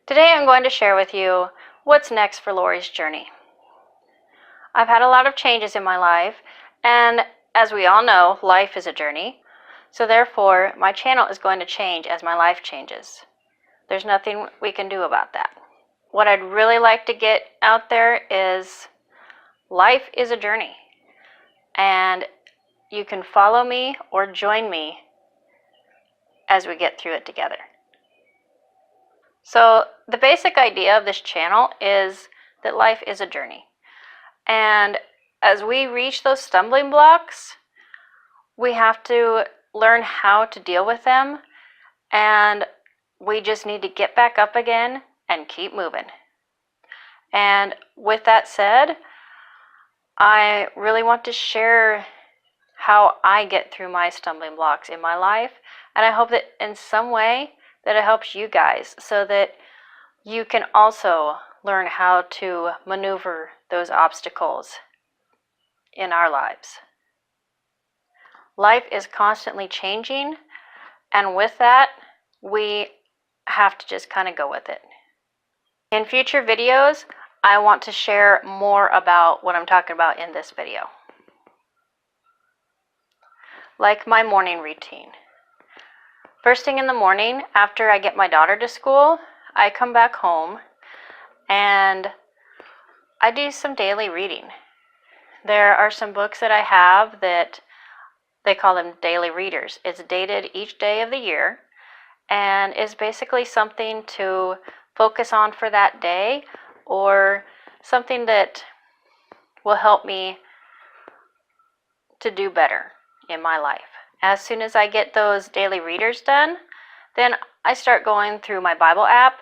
Today I'm going to share with you what's next for Lori's journey. I've had a lot of changes in my life, and as we all know, life is a journey. So therefore, my channel is going to change as my life changes. There's nothing we can do about that. What I'd really like to get out there is life is a journey, and you can follow me or join me as we get through it together. So the basic idea of this channel is that life is a journey. And as we reach those stumbling blocks, we have to learn how to deal with them, and we just need to get back up again and keep moving. And with that said, I really want to share how I get through my stumbling blocks in my life, and I hope that in some way that it helps you guys so that you can also learn how to maneuver those obstacles in our lives. Life is constantly changing, and with that, we have to just kind of go with it. In future videos, I want to share more about what I'm talking about in this video. Like my morning routine. First thing in the morning, after I get my daughter to school, I come back home and I do some daily reading. There are some books that I have that they call them daily readers. It's dated each day of the year and is basically something to focus on for that day or something that will help me to do better in my life. As soon as I get those daily readers done, then I start going through my Bible app,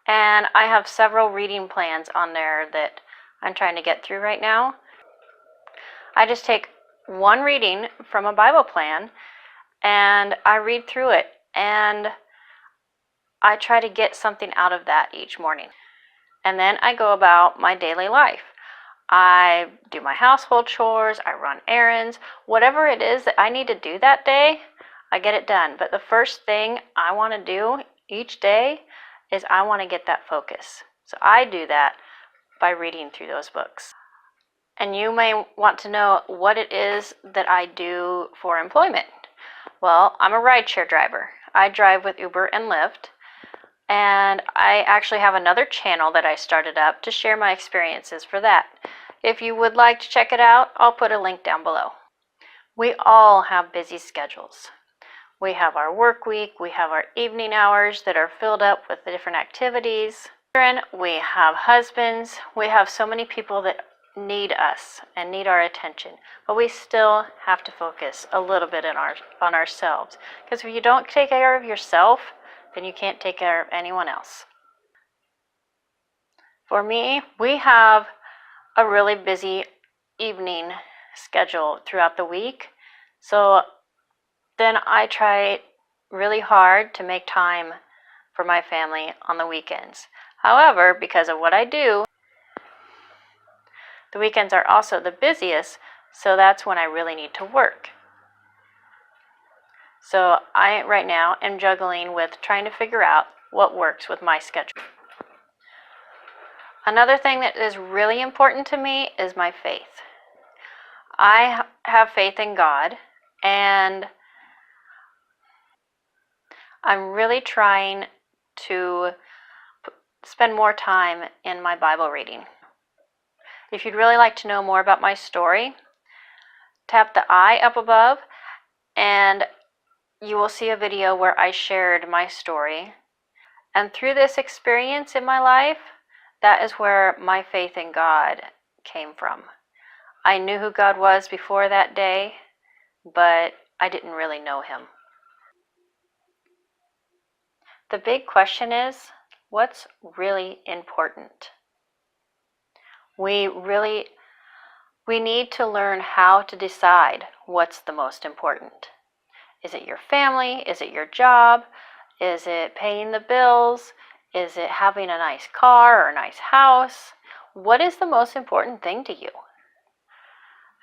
and I have several reading plans on there that I'm trying to get through right now. I just take one reading from a Bible plan and I read through it, and I try to get something out of that each morning. And then I go about my daily life. I do my household chores, I run errands, whatever it is that I need to do that day, I get it done. But the first thing I want to do each day is I want to get that focus. So I do that by reading through those books. And you may want to know what it is that I do for employment. Well, I'm a rideshare driver. I drive with Uber and Lyft. And I actually have another channel that I started up to share my experiences for that. If you would like to check it out, I'll put a link down below. We all have busy schedules. We have our work week, we have our evening hours that are filled up with the different activities. We have husbands, we have so many people that need us and need our attention, but we still have to focus a little bit on ourselves. Because if you don't take care of yourself, then you can't take care of anyone else. For me, we have a really busy evening schedule throughout the week, so then I try really hard to make time for my family on the weekends. However, because of what I do, the weekends are also the busiest, so that's when I really need to work. So I right now am juggling with trying to figure out what works with my schedule. Another thing that is really important to me is my faith. I have faith in God, and I'm really trying to spend more time in my Bible reading. If you'd really like to know more about my story, tap the I up above and you will see a video where I shared my story. And through this experience in my life, that is where my faith in God came from. I knew who God was before that day, but I didn't really know him. The big question is, what's really important? We need to learn how to decide what's the most important. Is it your family? Is it your job? Is it paying the bills? Is it having a nice car or a nice house? What is the most important thing to you?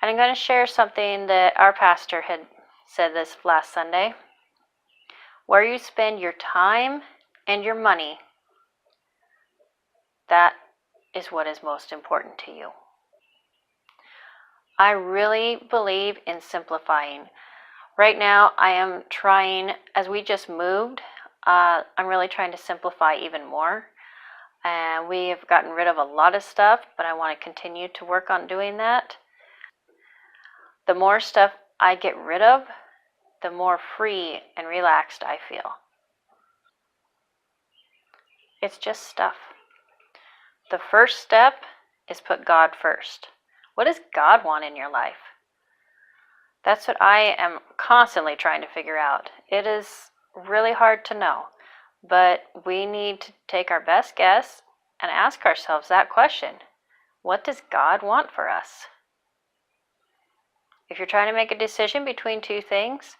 And I'm going to share something that our pastor had said this last Sunday. Where you spend your time and your money that is what is most important to you. I really believe in simplifying. Right now, I am trying, as we just moved, I'm really trying to simplify even more. And we have gotten rid of a lot of stuff, but I want to continue to work on doing that. The more stuff I get rid of, the more free and relaxed I feel. It's just stuff. The first step is put God first. What does God want in your life? That's what I am constantly trying to figure out. It is really hard to know, but we need to take our best guess and ask ourselves that question. What does God want for us? If you're trying to make a decision between two things,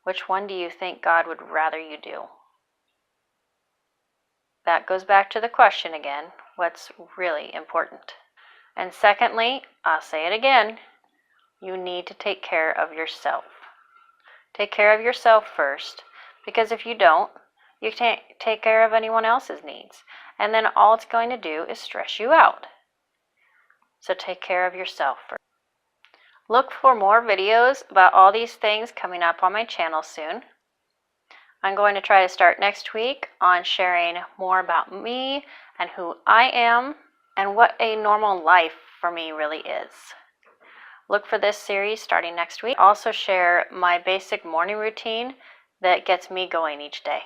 which one do you think God would rather you do? That goes back to the question again, what's really important? And secondly, I'll say it again, you need to take care of yourself. Take care of yourself first, because if you don't, you can't take care of anyone else's needs. And then all it's going to do is stress you out. So take care of yourself first. Look for more videos about all these things coming up on my channel soon. I'm going to try to start next week on sharing more about me and who I am and what a normal life for me really is. Look for this series starting next week. I'll also share my basic morning routine that gets me going each day.